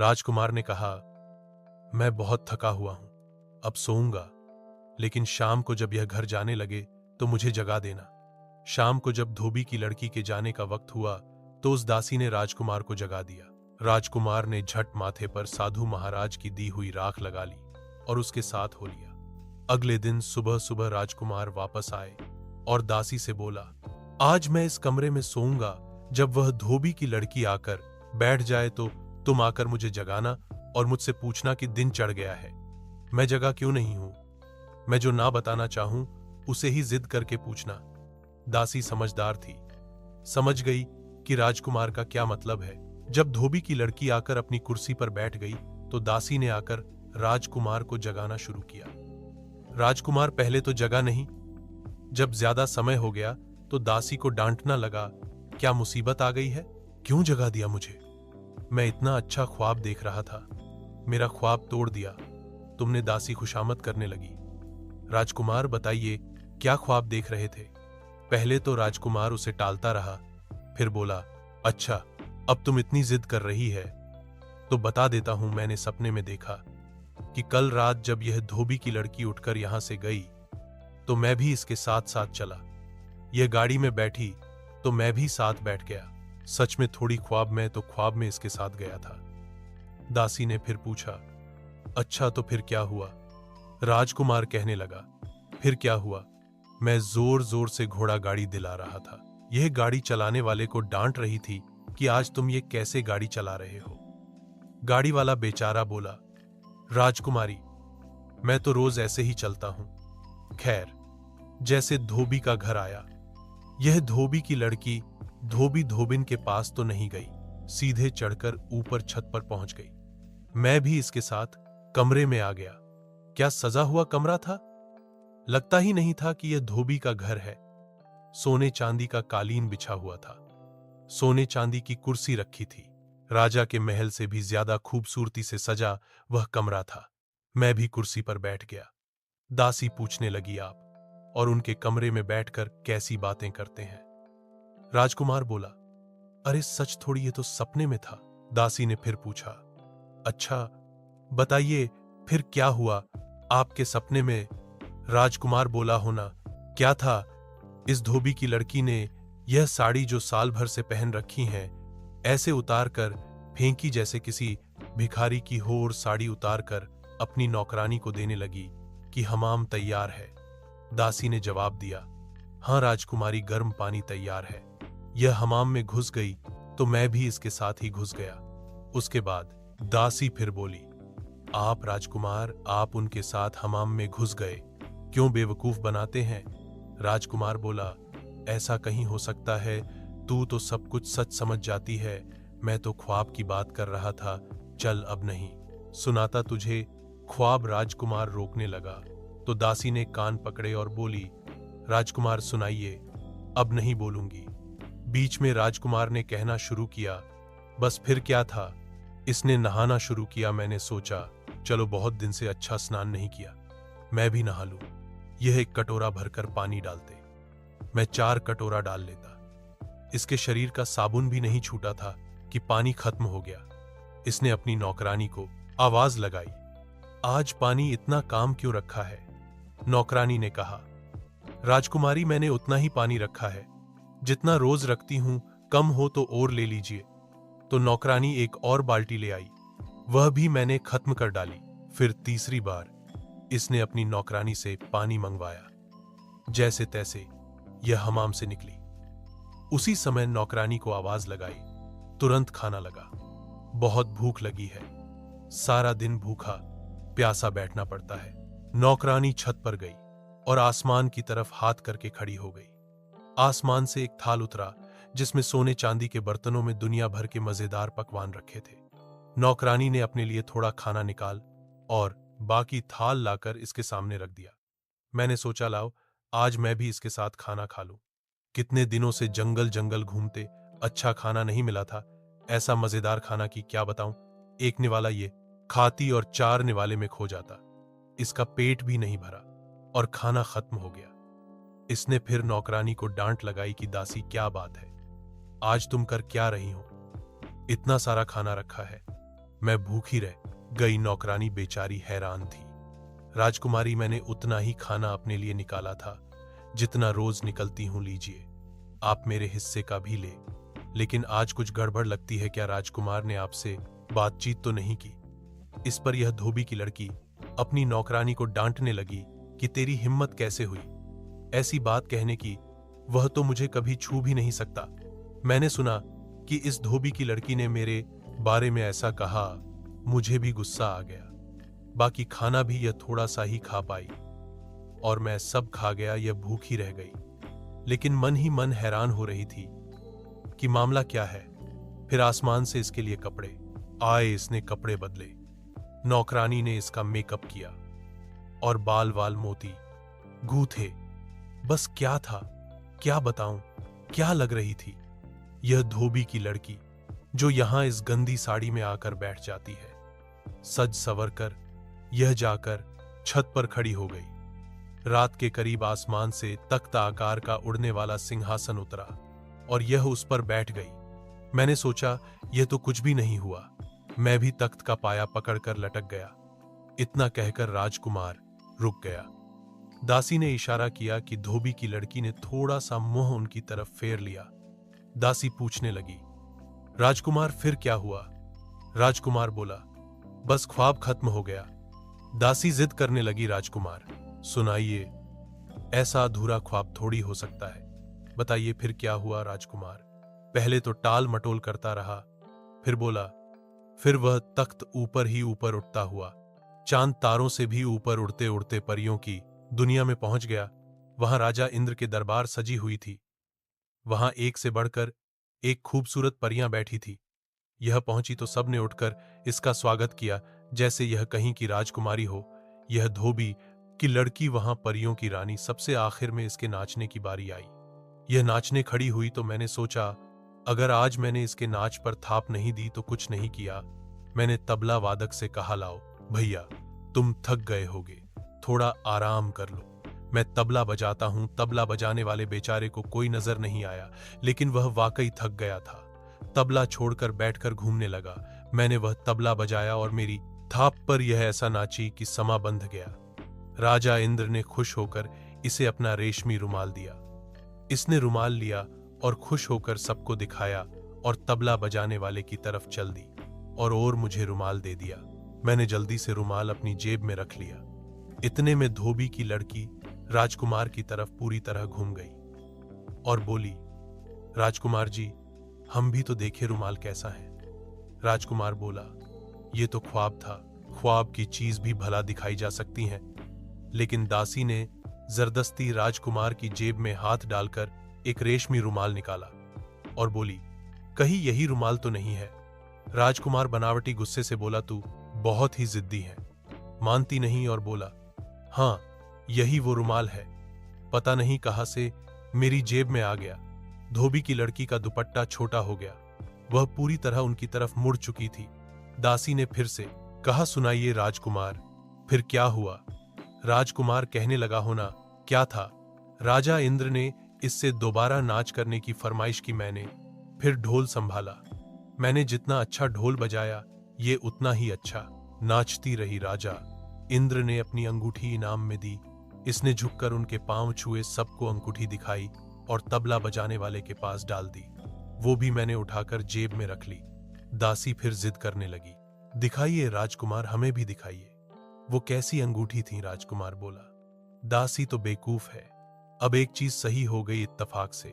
राजकुमार ने कहा, मैं बहुत थका हुआ हूं, अब सोऊंगा, लेकिन शाम को जब यह घर जाने लगे तो मुझे जगा देना। शाम को जब धोबी की लड़की के जाने का वक्त हुआ तो उस दासी ने राजकुमार को जगा दिया। राजकुमार ने झट माथे पर साधु महाराज की दी हुई राख लगा ली और उसके साथ हो लिया। अगले दिन सुबह सुबह राजकुमार वापस आए और दासी से बोला, आज मैं इस कमरे में सोऊंगा, जब वह धोबी की लड़की आकर बैठ जाए तो तुम आकर मुझे जगाना और मुझसे पूछना कि दिन चढ़ गया है। मैं जगा क्यों नहीं हूं, मैं जो ना बताना चाहूं उसे ही जिद करके पूछना। दासी समझदार थी, समझ गई कि राजकुमार का क्या मतलब है। जब धोबी की लड़की आकर अपनी कुर्सी पर बैठ गई तो दासी ने आकर राजकुमार को जगाना शुरू किया। राजकुमार पहले तो जगा नहीं। जब ज्यादा समय हो गया तो दासी को डांटना लगा, क्या मुसीबत आ गई है, क्यों जगा दिया मुझे, मैं इतना अच्छा ख्वाब देख रहा था, मेरा ख्वाब तोड़ दिया। तुमने दासी खुशामद करने लगी। राजकुमार बताइए, क्या ख्वाब देख रहे थे। पहले तो राजकुमार उसे टालता रहा, फिर बोला, अच्छा अब तुम इतनी जिद कर रही है तो बता देता हूं। मैंने सपने में देखा कि कल रात जब यह धोबी की लड़की उठकर यहां से गई तो मैं भी इसके साथ साथ चला। यह गाड़ी में बैठी तो मैं भी साथ बैठ गया। सच में थोड़ी ख्वाब में तो ख्वाब में इसके साथ गया था। दासी ने फिर पूछा, अच्छा तो फिर क्या हुआ। राजकुमार कहने लगा, फिर क्या हुआ, मैं जोर जोर से घोड़ा गाड़ी दिला रहा था। यह गाड़ी चलाने वाले को डांट रही थी कि आज तुम ये कैसे गाड़ी चला रहे हो। गाड़ी वाला बेचारा बोला, राजकुमारी मैं तो रोज ऐसे ही चलता हूं। खैर, जैसे धोबी का घर आया, यह धोबी की लड़की धोबी धोबिन के पास तो नहीं गई, सीधे चढ़कर ऊपर छत पर पहुंच गई। मैं भी इसके साथ कमरे में आ गया। क्या सजा हुआ कमरा था, लगता ही नहीं था कि यह धोबी का घर है। सोने चांदी का कालीन बिछा हुआ था, सोने चांदी की कुर्सी रखी थी। राजा के महल से भी ज्यादा खूबसूरती से सजा वह कमरा था। मैं भी कुर्सी पर बैठ गया। दासी पूछने लगी, आप और उनके कमरे में बैठकर कैसी बातें करते हैं। राजकुमार बोला, अरे सच थोड़ी, ये तो सपने में था। दासी ने फिर पूछा, अच्छा बताइए फिर क्या हुआ आपके सपने में। राजकुमार बोला, होना क्या था, इस धोबी की लड़की ने यह साड़ी जो साल भर से पहन रखी है ऐसे उतार कर फेंकी जैसे किसी भिखारी की हो, और साड़ी उतार कर अपनी नौकरानी को देने लगी कि हमाम तैयार है। दासी ने जवाब दिया, हां राजकुमारी, गर्म पानी तैयार है। यह हमाम में घुस गई तो मैं भी इसके साथ ही घुस गया। उसके बाद दासी फिर बोली, आप राजकुमार, आप उनके साथ हमाम में घुस गए, क्यों बेवकूफ बनाते हैं। राजकुमार बोला, ऐसा कहीं हो सकता है, तू तो सब कुछ सच समझ जाती है, मैं तो ख्वाब की बात कर रहा था, चल अब नहीं सुनाता तुझे ख्वाब। राजकुमार रोकने लगा तो दासी ने कान पकड़े और बोली, राजकुमार सुनाइए, अब नहीं बोलूंगी। बीच में राजकुमार ने कहना शुरू किया, बस फिर क्या था, इसने नहाना शुरू किया। मैंने सोचा चलो बहुत दिन से अच्छा स्नान नहीं किया, मैं भी नहा लूं। यह एक कटोरा भरकर पानी डालते, मैं 4 कटोरा डाल लेता। इसके शरीर का साबुन भी नहीं छूटा था कि पानी खत्म हो गया। इसने अपनी नौकरानी को आवाज लगाई, आज पानी इतना काम क्यों रखा है। नौकरानी ने कहा, राजकुमारी मैंने उतना ही पानी रखा है जितना रोज रखती हूं, कम हो तो और ले लीजिए। तो नौकरानी एक और बाल्टी ले आई, वह भी मैंने खत्म कर डाली। फिर तीसरी बार इसने अपनी नौकरानी से पानी मंगवाया। जैसे तैसे यह हमाम से निकली। उसी समय नौकरानी को आवाज लगाई, तुरंत खाना लगा। बहुत भूख लगी है, सारा दिन भूखा प्यासा बैठना पड़ता है। नौकरानी छत पर गई और आसमान की तरफ हाथ करके खड़ी हो गई। आसमान से एक थाल उतरा जिसमें सोने चांदी के बर्तनों में दुनिया भर के मजेदार पकवान रखे थे। नौकरानी ने अपने लिए थोड़ा खाना निकाल और बाकी थाल लाकर इसके सामने रख दिया। मैंने सोचा, लाओ आज मैं भी इसके साथ खाना खा लूं। कितने दिनों से जंगल जंगल घूमते अच्छा खाना नहीं मिला था, ऐसा मजेदार खाना की क्या बताऊं। एक निवाला ये खाती और 4 निवाले में खो जाता। इसका पेट भी नहीं भरा और खाना खत्म हो गया। इसने फिर नौकरानी को डांट लगाई कि दासी क्या बात है, आज तुम कर क्या रही हो, इतना सारा खाना रखा है, मैं भूखी रह गई। नौकरानी बेचारी हैरान थी। राजकुमारी, मैंने उतना ही खाना अपने लिए निकाला था जितना रोज निकलती हूं, लीजिए, आप मेरे हिस्से का भी ले। लेकिन आज कुछ गड़बड़ लगती है। क्या राजकुमार ने आपसे बातचीत तो नहीं की? इस पर यह धोबी की लड़की अपनी नौकरानी को डांटने लगी कि तेरी हिम्मत कैसे हुई ऐसी बात कहने की, वह तो मुझे कभी छू भी नहीं सकता। मैंने सुना कि इस धोबी की लड़की ने मेरे बारे में ऐसा कहा, मुझे भी गुस्सा आ गया। बाकी खाना भी यह थोड़ा सा ही खा पाई और मैं सब खा गया। यह भूखी रह गई, लेकिन मन ही मन हैरान हो रही थी कि मामला क्या है। फिर आसमान से इसके लिए कपड़े आए, इसने कपड़े बदले। नौकरानी ने इसका मेकअप किया और बाल वाल मोती गूंथे। बस क्या था, क्या बताऊं, क्या लग रही थी यह धोबी की लड़की जो यहां इस गंदी साड़ी में आकर बैठ जाती है। सज सवर कर यह जाकर छत पर खड़ी हो गई। रात के करीब आसमान से तख्त आकार का उड़ने वाला सिंहासन उतरा और यह उस पर बैठ गई। मैंने सोचा यह तो कुछ भी नहीं हुआ। मैं भी तख्त का पाया पकड़कर लटक गया। इतना कहकर राजकुमार रुक गया। दासी ने इशारा किया कि धोबी की लड़की ने थोड़ा सा मुंह उनकी तरफ फेर लिया। दासी पूछने लगी, राजकुमार फिर क्या हुआ? राजकुमार बोला, बस ख्वाब खत्म हो गया। दासी जिद करने लगी, राजकुमार सुनाइए, ऐसा अधूरा ख्वाब थोड़ी हो सकता है, बताइए फिर क्या हुआ? राजकुमार पहले तो टाल मटोल करता रहा, फिर बोला, फिर वह तख्त ऊपर ही ऊपर उठता हुआ चांद तारों से भी ऊपर उड़ते उड़ते परियों की दुनिया में पहुंच गया। वहां राजा इंद्र के दरबार सजी हुई थी। वहां एक से बढ़कर एक खूबसूरत परियां बैठी थी। यह पहुंची तो सबने उठकर इसका स्वागत किया जैसे यह कहीं की राजकुमारी हो। यह धोबी की लड़की वहां परियों की रानी। सबसे आखिर में इसके नाचने की बारी आई। यह नाचने खड़ी हुई तो मैंने सोचा, अगर आज मैंने इसके नाच पर थाप नहीं दी तो कुछ नहीं किया। मैंने तबला वादक से कहा, लाओ भैया, तुम थक गए होगे, थोड़ा आराम कर लो, मैं तबला बजाता हूं। तबला बजाने वाले बेचारे को कोई नजर नहीं आया, लेकिन वह वाकई थक गया था। तबला छोड़कर बैठकर घूमने लगा। मैंने वह तबला बजाया और मेरी थाप पर यह ऐसा नाची कि समा बंध गया। राजा इंद्र ने खुश होकर इसे अपना रेशमी रुमाल दिया। इसने रुमाल लिया और खुश होकर सबको दिखाया और तबला बजाने वाले की तरफ चल दी और मुझे रुमाल दे दिया। मैंने जल्दी से रुमाल अपनी जेब में रख लिया। इतने में धोबी की लड़की राजकुमार की तरफ पूरी तरह घूम गई और बोली, राजकुमार जी, हम भी तो देखे रुमाल कैसा है। राजकुमार बोला, ये तो ख्वाब था, ख्वाब की चीज भी भला दिखाई जा सकती हैं। लेकिन दासी ने जरदस्ती राजकुमार की जेब में हाथ डालकर एक रेशमी रुमाल निकाला और बोली, कहीं यही रुमाल तो नहीं है? राजकुमार बनावटी गुस्से से बोला, तू बहुत ही जिद्दी है, मानती नहीं, और बोला, हाँ यही वो रुमाल है, पता नहीं कहां से मेरी जेब में आ गया। धोबी की लड़की का दुपट्टा छोटा हो गया, वह पूरी तरह उनकी तरफ मुड़ चुकी थी। दासी ने फिर से कहा, सुनाइए राजकुमार, फिर क्या हुआ? राजकुमार कहने लगा, होना क्या था, राजा इंद्र ने इससे दोबारा नाच करने की फरमाइश की। मैंने फिर ढोल संभाला। मैंने जितना अच्छा ढोल बजाया ये उतना ही अच्छा नाचती रही। राजा इंद्र ने अपनी अंगूठी इनाम में दी। इसने झुककर उनके पांव छुए, सबको अंगूठी दिखाई और तबला बजाने वाले के पास डाल दी। वो भी मैंने उठाकर जेब में रख ली। दासी फिर जिद करने लगी, दिखाइए राजकुमार, हमें भी दिखाइए। वो कैसी अंगूठी थी? राजकुमार बोला। दासी तो बेवकूफ है, अब एक चीज सही हो गई इत्तेफाक से,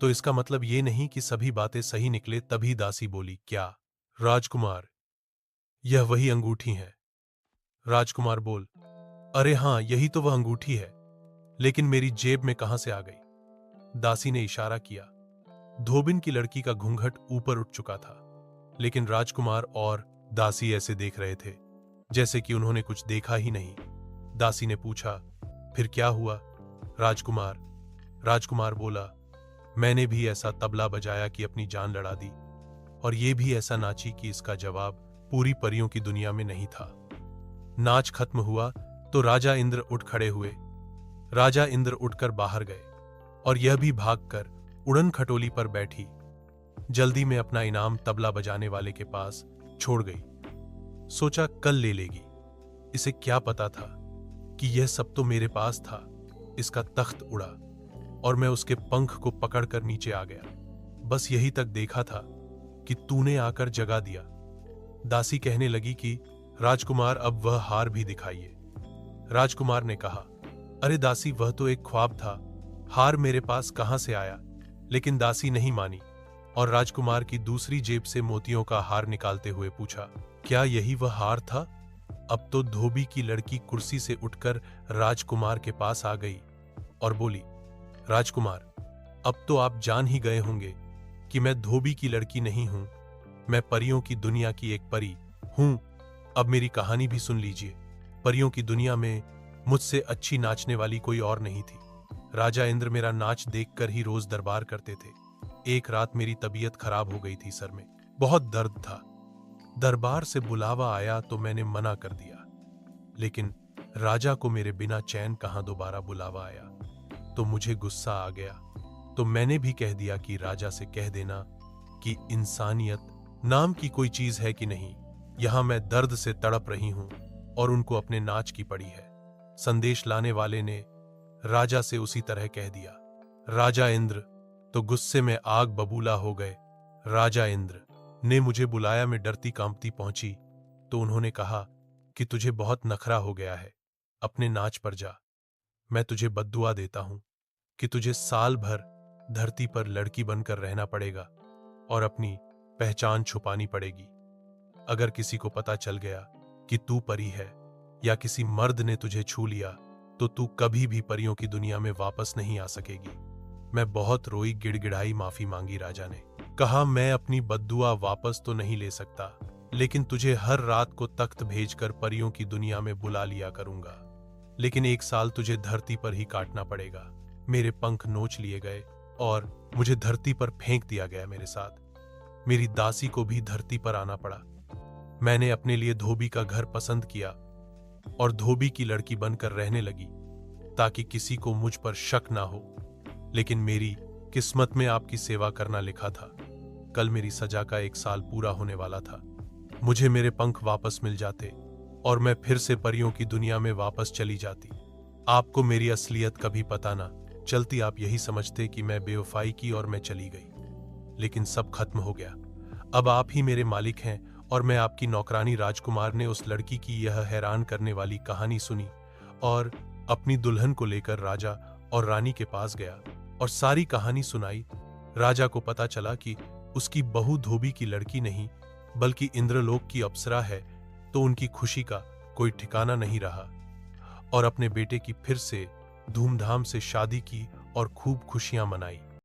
तो इसका मतलब ये नहीं कि सभी बातें सही निकले। तभी दासी बोली, क्या? राजकुमार, यह वही अंगूठी है। राजकुमार बोल, अरे हाँ, यही तो वह अंगूठी है, लेकिन मेरी जेब में कहां से आ गई? दासी ने इशारा किया। धोबिन की लड़की का घूंघट ऊपर उठ चुका था, लेकिन राजकुमार और दासी ऐसे देख रहे थे जैसे कि उन्होंने कुछ देखा ही नहीं। दासी ने पूछा, फिर क्या हुआ? राजकुमार बोला, मैंने भी ऐसा तबला बजाया कि अपनी जान लड़ा दी, और ये भी ऐसा नाची कि इसका जवाब पूरी परियों की दुनिया में नहीं था। नाच खत्म हुआ तो राजा इंद्र उठ खड़े हुए। राजा इंद्र उठकर बाहर गए और यह भी भागकर उड़न खटोली पर बैठी। जल्दी में अपना इनाम तबला बजाने वाले के पास छोड़ गई। सोचा कल ले लेगी। इसे क्या पता था कि यह सब तो मेरे पास था। इसका तख्त उड़ा और मैं उसके पंख को पकड़कर नीचे आ गया। बस यही तक देखा था कि तूने आकर जगा दिया। दासी कहने लगी कि राजकुमार अब वह हार भी दिखाइए। राजकुमार ने कहा, अरे दासी, वह तो एक ख्वाब था, हार मेरे पास कहां से आया। लेकिन दासी नहीं मानी और राजकुमार की दूसरी जेब से मोतियों का हार निकालते हुए पूछा, क्या यही वह हार था? अब तो धोबी की लड़की कुर्सी से उठकर राजकुमार के पास आ गई और बोली, राजकुमार, अब तो आप जान ही गए होंगे कि मैं धोबी की लड़की नहीं हूं, मैं परियों की दुनिया की एक परी हूं। अब मेरी कहानी भी सुन लीजिए। परियों की दुनिया में मुझसे अच्छी नाचने वाली कोई और नहीं थी। राजा इंद्र मेरा नाच देखकर ही रोज दरबार करते थे। एक रात मेरी तबीयत खराब हो गई थी, सर में बहुत दर्द था। दरबार से बुलावा आया तो मैंने मना कर दिया, लेकिन राजा को मेरे बिना चैन कहां दोबारा बुलावा आया, तो मुझे गुस्सा आ गया। तो मैंने भी कह दिया कि राजा से कह देना कि इंसानियत नाम की कोई चीज है कि नहीं। यहां मैं दर्द से तड़प रही हूं और उनको अपने नाच की पड़ी है। संदेश लाने वाले ने राजा से उसी तरह कह दिया। राजा इंद्र तो गुस्से में आग बबूला हो गए। राजा इंद्र ने मुझे बुलाया। मैं डरती कांपती पहुंची तो उन्होंने कहा कि तुझे बहुत नखरा हो गया है, अपने नाच पर जा। मैं तुझे बद्दुआ देता हूं कि तुझे साल भर धरती पर लड़की बनकर रहना पड़ेगा और अपनी पहचान छुपानी पड़ेगी। अगर किसी को पता चल गया कि तू परी है या किसी मर्द ने तुझे छू लिया तो तू कभी भी परियों की दुनिया में वापस नहीं आ सकेगी। मैं बहुत रोई, गिड़गिड़ाई, माफी मांगी। राजा ने कहा, मैं अपनी बद्दुआ वापस तो नहीं ले सकता, लेकिन तुझे हर रात को तख्त भेजकर परियों की दुनिया में बुला लिया करूंगा। लेकिन 1 साल तुझे धरती पर ही काटना पड़ेगा। मेरे पंख नोच लिए गए और मुझे धरती पर फेंक दिया गया। मेरे साथ मेरी दासी को भी धरती पर आना पड़ा। मैंने अपने लिए धोबी का घर पसंद किया और धोबी की लड़की बनकर रहने लगी ताकि किसी को मुझ पर शक ना हो। लेकिन मेरी किस्मत में आपकी सेवा करना लिखा था। कल मेरी सजा का 1 साल पूरा होने वाला था। मुझे मेरे पंख वापस मिल जाते और मैं फिर से परियों की दुनिया में वापस चली जाती। आपको मेरी असलियत कभी पता ना चलती। आप यही समझते कि मैं बेवफाई की और मैं चली गई। लेकिन सब खत्म हो गया। अब आप ही मेरे मालिक हैं और मैं आपकी नौकरानी। राजकुमार ने उस लड़की की यह हैरान करने वाली कहानी सुनी और अपनी दुल्हन को लेकर राजा और रानी के पास गया और सारी कहानी सुनाई। राजा को पता चला कि उसकी बहू धोबी की लड़की नहीं बल्कि इंद्रलोक की अप्सरा है, तो उनकी खुशी का कोई ठिकाना नहीं रहा और अपने बेटे की फिर से धूमधाम से शादी की और खूब खुशियां मनाई।